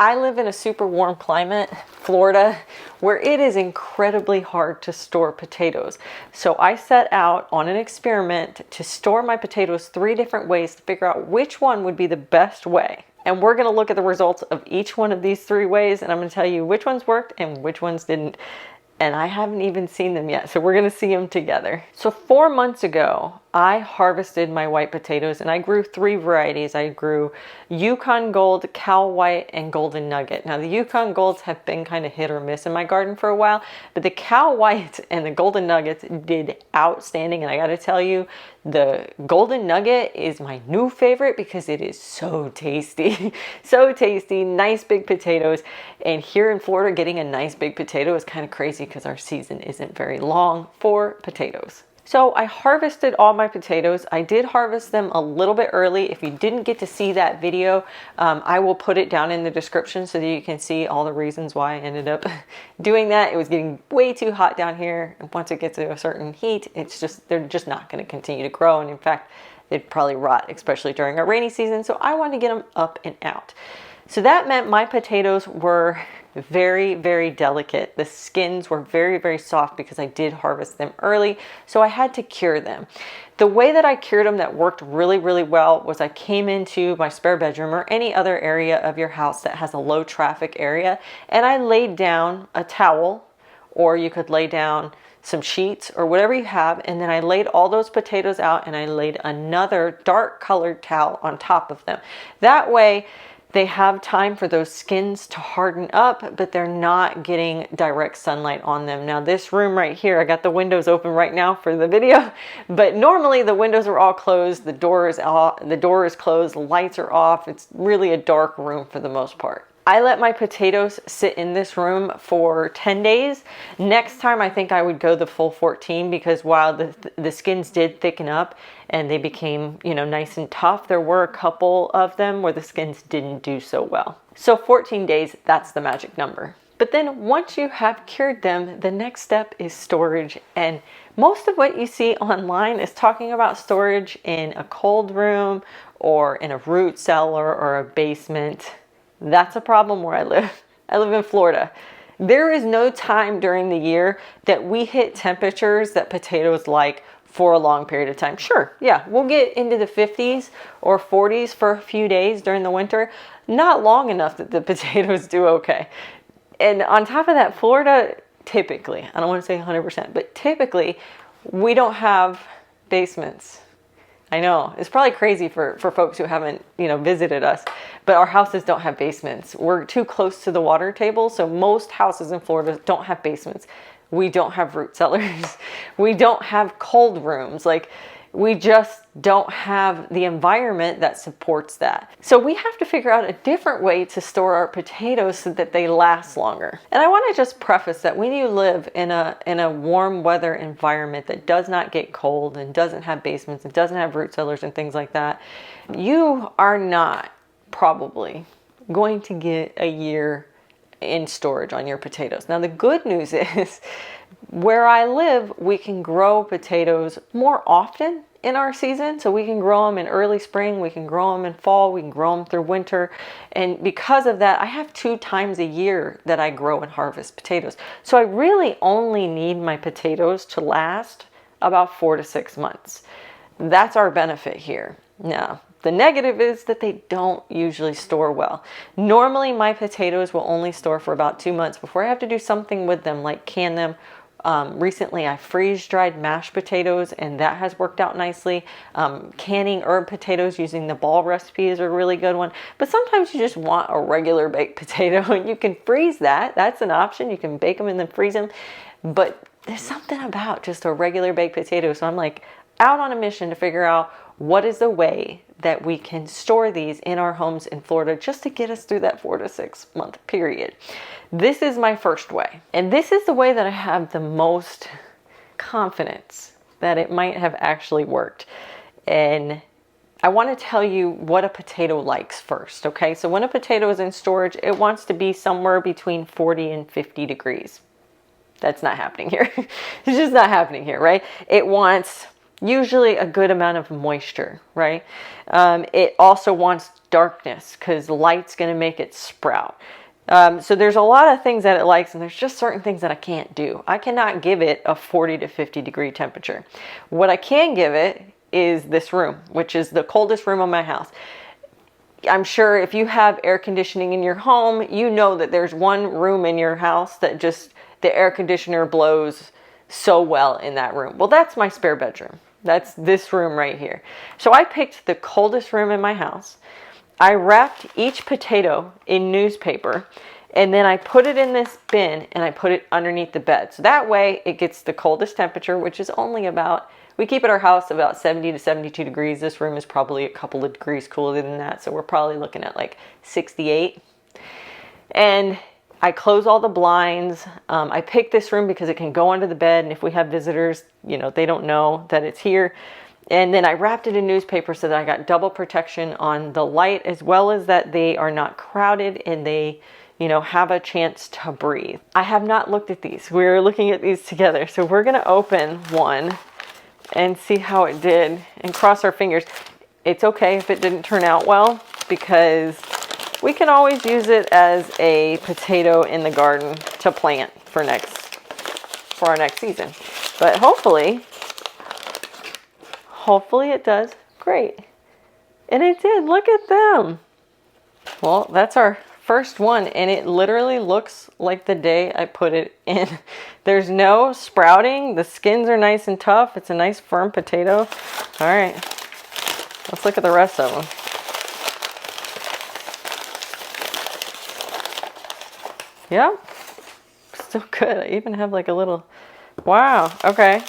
I live in a super warm climate, Florida, where it is incredibly hard to store potatoes. So I set out on an experiment to store my potatoes 3 different ways to figure out which one would be the best way. And we're going to look at the results of each one of these 3 ways, and I'm going to tell you which ones worked and which ones didn't. And I haven't even seen them yet, so we're going to see them together. So 4 months ago, I harvested my white potatoes, and I grew 3 varieties. I grew Yukon Gold, Cal White, and Golden Nugget. Now the Yukon Golds have been kind of hit or miss in my garden for a while, but the Cal White and the Golden Nuggets did outstanding. And I got to tell you, the Golden Nugget is my new favorite because it is so tasty. So tasty, nice big potatoes. And here in Florida, getting a nice big potato is kind of crazy because our season isn't very long for potatoes. So I harvested all my potatoes. I did harvest them a little bit early. If you didn't get to see that video, I will put it down in the description so that you can see all the reasons why I ended up doing that. It was getting way too hot down here. And once it gets to a certain heat, they're just not going to continue to grow. And in fact, they'd probably rot, especially during our rainy season. So I wanted to get them up and out. So that meant my potatoes were very, very delicate. The skins were very, very soft because I did harvest them early. So I had to cure them. The way that I cured them that worked really, really well was I came into my spare bedroom or any other area of your house that has a low traffic area, and I laid down a towel, or you could lay down some sheets or whatever you have, and then I laid all those potatoes out and I laid another dark colored towel on top of them. That way they have time for those skins to harden up, but they're not getting direct sunlight on them. Now this room right here, I got the windows open right now for the video, but normally the windows are all closed, the door is closed, the lights are off. It's really a dark room for the most part. I let my potatoes sit in this room for 10 days. Next time I think I would go the full 14 because while the skins did thicken up and they became, nice and tough, there were a couple of them where the skins didn't do so well. So 14 days, that's the magic number. But then once you have cured them, the next step is storage. And most of what you see online is talking about storage in a cold room or in a root cellar or a basement. That's a problem where I live. I live in Florida. There is no time during the year that we hit temperatures that potatoes like for a long period of time. Sure, yeah, we'll get into the 50s or 40s for a few days during the winter. Not long enough that the potatoes do okay. And on top of that, Florida typically, I don't want to say 100%, but typically we don't have basements. I know, it's probably crazy for folks who haven't, visited us, but our houses don't have basements. We're too close to the water table, so most houses in Florida don't have basements. We don't have root cellars. We don't have cold rooms. We just don't have the environment that supports that. So we have to figure out a different way to store our potatoes so that they last longer. And I want to just preface that when you live in a warm weather environment that does not get cold and doesn't have basements and doesn't have root cellars and things like that, you are not probably going to get a year in storage on your potatoes. Now the good news is where I live, we can grow potatoes more often in our season. So we can grow them in early spring, we can grow them in fall, we can grow them through winter. And because of that, I have 2 times a year that I grow and harvest potatoes. So I really only need my potatoes to last about 4 to 6 months. That's our benefit here. Now, the negative is that they don't usually store well. Normally my potatoes will only store for about 2 months before I have to do something with them, like can them. Recently I freeze-dried mashed potatoes and that has worked out nicely. Canning herb potatoes using the ball recipe is a really good one. But sometimes you just want a regular baked potato and you can freeze that. That's an option. You can bake them and then freeze them. But there's something about just a regular baked potato. So I'm out on a mission to figure out what is the way that we can store these in our homes in Florida just to get us through that 4 to 6 month period. This is my first way. And this is the way that I have the most confidence that it might have actually worked. And I want to tell you what a potato likes first, okay? So when a potato is in storage, it wants to be somewhere between 40 and 50 degrees. That's not happening here. It's just not happening here, right? It wants usually a good amount of moisture, right? It also wants darkness because light's going to make it sprout. So there's a lot of things that it likes, and there's just certain things that I can't do. I cannot give it a 40 to 50 degree temperature. What I can give it is this room, which is the coldest room in my house. I'm sure if you have air conditioning in your home, you know that there's one room in your house that just the air conditioner blows so well in that room. Well, that's my spare bedroom. That's this room right here. So I picked the coldest room in my house. I wrapped each potato in newspaper, and then I put it in this bin and I put it underneath the bed. So that way it gets the coldest temperature, which is only about, we keep at our house about 70 to 72 degrees. This room is probably a couple of degrees cooler than that. So we're probably looking at like 68. And I close all the blinds. I picked this room because it can go under the bed. And if we have visitors, you know, they don't know that it's here. And then I wrapped it in newspaper so that I got double protection on the light, as well as that they are not crowded and they, you know, have a chance to breathe. I have not looked at these. We're looking at these together. So we're going to open one and see how it did and cross our fingers. It's okay if it didn't turn out well, because we can always use it as a potato in the garden to plant for our next season. But hopefully it does great. And it did. Look at them. Well, that's our first one, and it literally looks like the day I put it in. There's no sprouting. The skins are nice and tough. It's a nice firm potato. All right, let's look at the rest of them. Yep, still good. I even have like a little, wow, okay.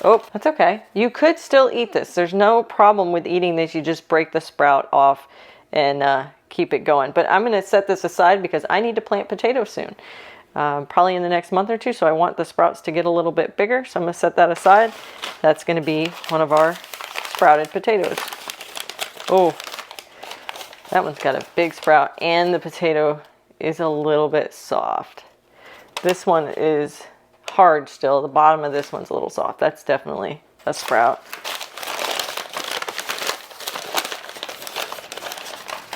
Oh, that's okay. You could still eat this. There's no problem with eating this. You just break the sprout off and keep it going. But I'm going to set this aside because I need to plant potatoes soon. Probably in the next month or two. So I want the sprouts to get a little bit bigger. So I'm going to set that aside. That's going to be one of our sprouted potatoes. Oh, that one's got a big sprout and the potato is a little bit soft. This one is hard still. The bottom of this one's a little soft. That's definitely a sprout.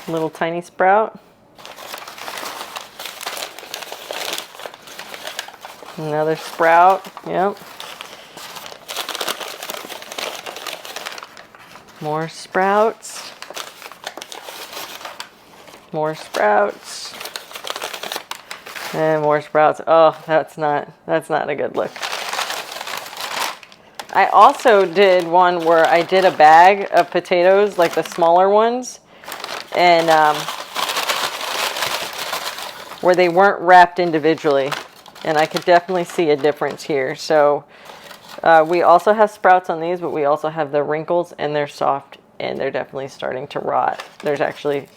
Little tiny sprout. Another sprout. Yep. More sprouts. More sprouts. And more sprouts. Oh, that's not a good look. I also did one where I did a bag of potatoes, like the smaller ones, and where they weren't wrapped individually. And I could definitely see a difference here. So we also have sprouts on these, but we also have the wrinkles, and they're soft, and they're definitely starting to rot. There's actually...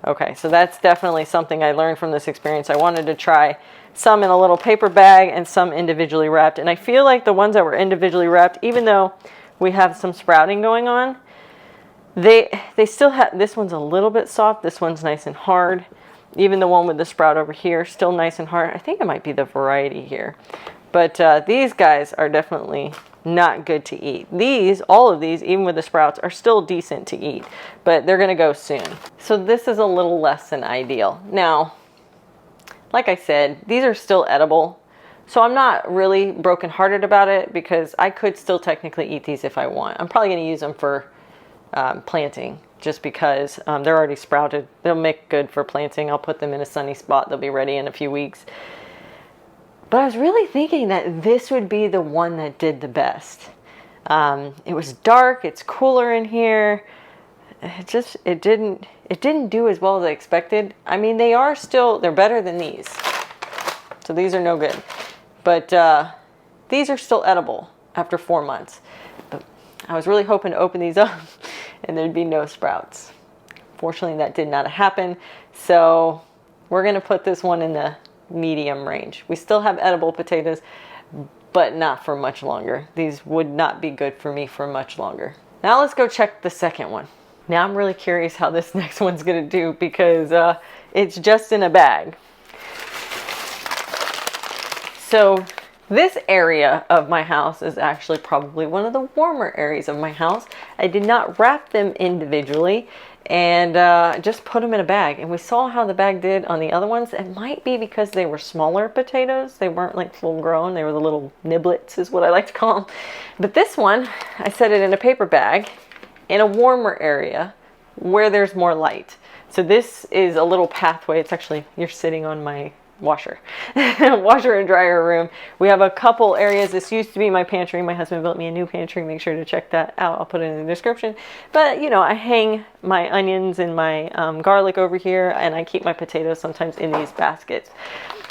Okay, so that's definitely something I learned from this experience. I wanted to try some in a little paper bag and some individually wrapped. And I feel like the ones that were individually wrapped, even though we have some sprouting going on, they still have, this one's a little bit soft. This one's nice and hard. Even the one with the sprout over here, still nice and hard. I think it might be the variety here. But these guys are definitely not good to eat. These, all of these, even with the sprouts, are still decent to eat, but they're gonna go soon. So this is a little less than ideal. Now, like I said, these are still edible. So I'm not really brokenhearted about it because I could still technically eat these if I want. I'm probably gonna use them for planting just because they're already sprouted. They'll make good for planting. I'll put them in a sunny spot. They'll be ready in a few weeks. But I was really thinking that this would be the one that did the best. It was dark, it's cooler in here. It didn't do as well as I expected. I mean, they're better than these. So these are no good. But these are still edible after 4 months. But I was really hoping to open these up and there'd be no sprouts. Fortunately, that did not happen. So we're gonna put this one in the medium range. We still have edible potatoes, but not for much longer. These would not be good for me for much longer. Now let's go check the second one. Now I'm really curious how this next one's gonna do because it's just in a bag. So this area of my house is actually probably one of the warmer areas of my house. I did not wrap them individually and just put them in a bag. And we saw how the bag did on the other ones. It might be because they were smaller potatoes. They weren't like full grown. They were the little niblets is what I like to call them. But this one, I set it in a paper bag in a warmer area where there's more light. So this is a little pathway. It's actually, you're sitting on my washer and dryer room. We have a couple areas. This used to be my pantry. My husband built me a new pantry. Make sure to check that out. I'll put it in the description. But you know, I hang my onions and my garlic over here, and I keep my potatoes sometimes in these baskets.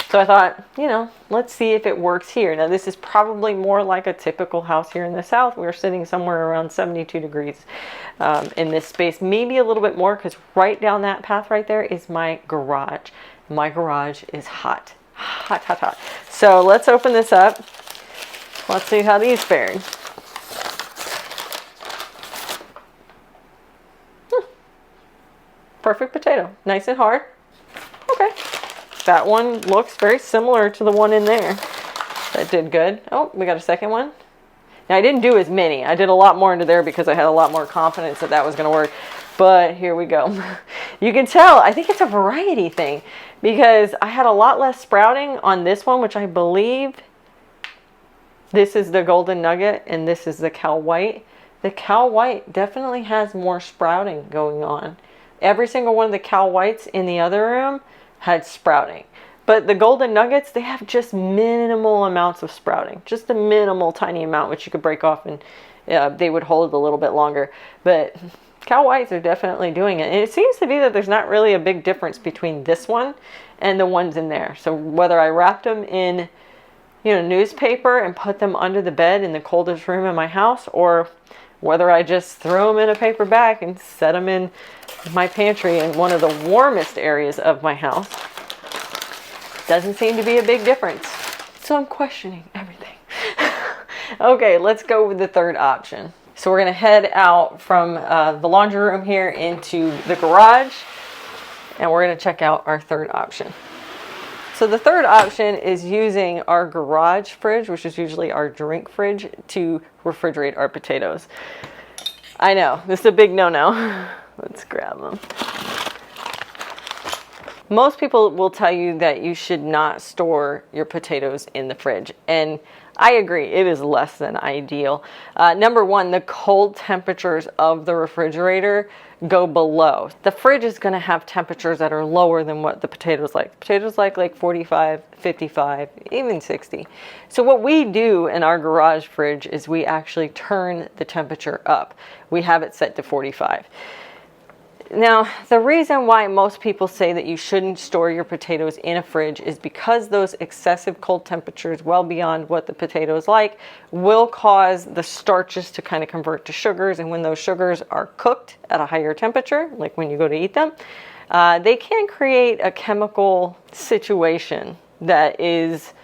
So I thought, you know, let's see if it works here. Now this is probably more like a typical house here in the South. We're sitting somewhere around 72 degrees in this space, maybe a little bit more, because right down that path right there is my garage. My garage is hot, hot, hot, hot. So let's open this up. Let's see how these fared. Perfect potato, nice and hard. Okay, that one looks very similar to the one in there. That did good. Oh, we got a second one. Now I didn't do as many. I did a lot more into there because I had a lot more confidence that that was going to work. But here we go. You can tell, I think it's a variety thing, because I had a lot less sprouting on this one, which I believe this is the golden nugget and this is the cow white. The cow white definitely has more sprouting going on. Every single one of the cow whites in the other room had sprouting. But the golden nuggets, they have just minimal amounts of sprouting. Just a minimal tiny amount, which you could break off and they would hold a little bit longer. But cow whites are definitely doing it. And it seems to be that there's not really a big difference between this one and the ones in there. So whether I wrapped them in, you know, newspaper and put them under the bed in the coldest room in my house, or whether I just throw them in a paper bag and set them in my pantry in one of the warmest areas of my house, doesn't seem to be a big difference. So I'm questioning everything. Okay, let's go with the third option. So we're going to head out from the laundry room here into the garage, and we're going to check out our third option. So the third option is using our garage fridge, which is usually our drink fridge, to refrigerate our potatoes. I know, this is a big no-no. Let's grab them. Most people will tell you that you should not store your potatoes in the fridge, and I agree, it is less than ideal. Number one, the cold temperatures of the refrigerator go below. The fridge is going to have temperatures that are lower than what the potatoes like. Potatoes like 45, 55, even 60. So what we do in our garage fridge is we actually turn the temperature up. We have it set to 45. Now, the reason why most people say that you shouldn't store your potatoes in a fridge is because those excessive cold temperatures, well beyond what the potatoes like, will cause the starches to kind of convert to sugars. And when those sugars are cooked at a higher temperature, like when you go to eat them, they can create a chemical situation that is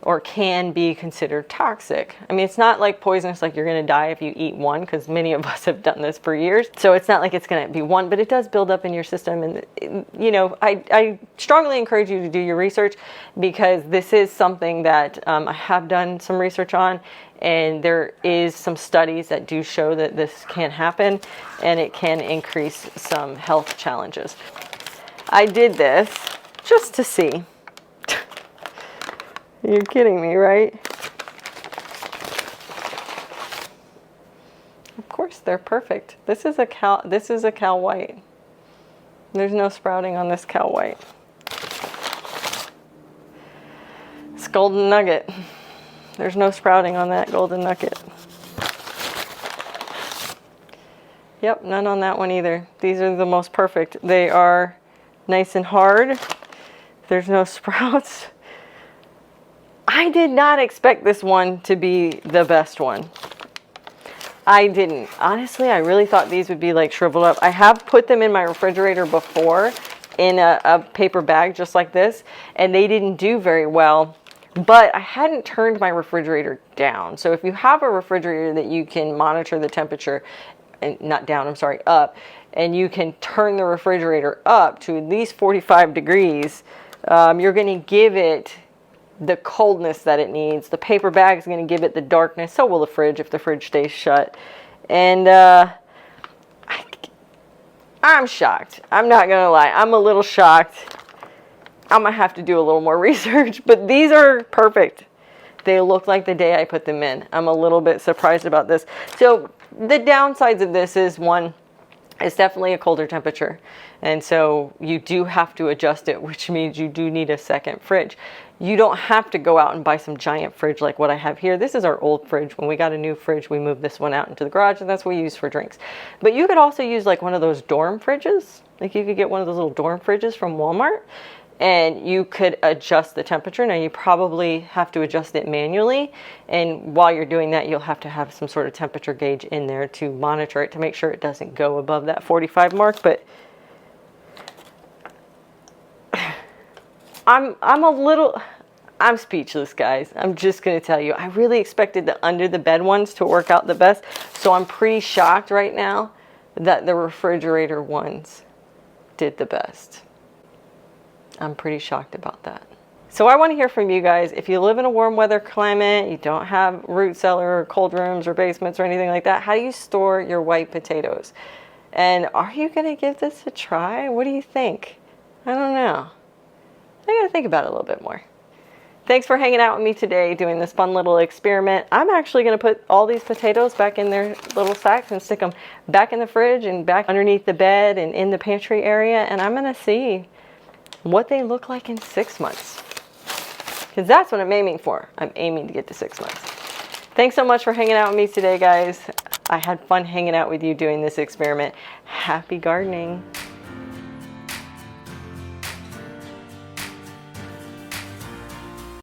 or can be considered toxic. I mean, it's not like poisonous, like you're going to die if you eat one, because many of us have done this for years. So it's not like it's going to be one, but it does build up in your system. And, you know, I strongly encourage you to do your research, because this is something that I have done some research on, and there is some studies that do show that this can happen, and it can increase some health challenges. I did this just to see. You're kidding me, right? Of course they're perfect. This is a cow white. There's no sprouting on this cow white. It's golden nugget. There's no sprouting on that golden nugget. Yep, none on that one either. These are the most perfect. They are nice and hard. There's no sprouts. I did not expect this one to be the best one. I didn't. Honestly, I really thought these would be like shriveled up. I have put them in my refrigerator before in a paper bag just like this, and they didn't do very well, but I hadn't turned my refrigerator down. So if you have a refrigerator that you can monitor the temperature, and not down, I'm sorry, up, and you can turn the refrigerator up to at least 45 degrees, you're going to give it the coldness that it needs. The paper bag is going to give it the darkness. So will the fridge if the fridge stays shut. And I'm shocked. I'm not going to lie. I'm a little shocked. I'm going to have to do a little more research. But these are perfect. They look like the day I put them in. I'm a little bit surprised about this. So the downsides of this is, one, it's definitely a colder temperature. And so you do have to adjust it, which means you do need a second fridge. You don't have to go out and buy some giant fridge like what I have here. This is our old fridge. When we got a new fridge, we moved this one out into the garage, and that's what we use for drinks. But you could also use like one of those dorm fridges. Like you could get one of those little dorm fridges from Walmart, and you could adjust the temperature. Now you probably have to adjust it manually, and while you're doing that, you'll have to have some sort of temperature gauge in there to monitor it to make sure it doesn't go above that 45 mark. But I'm speechless, guys. I'm just going to tell you. I really expected the under the bed ones to work out the best. So I'm pretty shocked right now that the refrigerator ones did the best. I'm pretty shocked about that. So I want to hear from you guys. If you live in a warm weather climate, you don't have root cellar or cold rooms or basements or anything like that, how do you store your white potatoes? And are you going to give this a try? What do you think? I don't know. I got to think about it a little bit more. Thanks for hanging out with me today doing this fun little experiment. I'm actually going to put all these potatoes back in their little sacks and stick them back in the fridge and back underneath the bed and in the pantry area. And I'm going to see what they look like in 6 months. Because that's what I'm aiming for. I'm aiming to get to 6 months. Thanks so much for hanging out with me today, guys. I had fun hanging out with you doing this experiment. Happy gardening.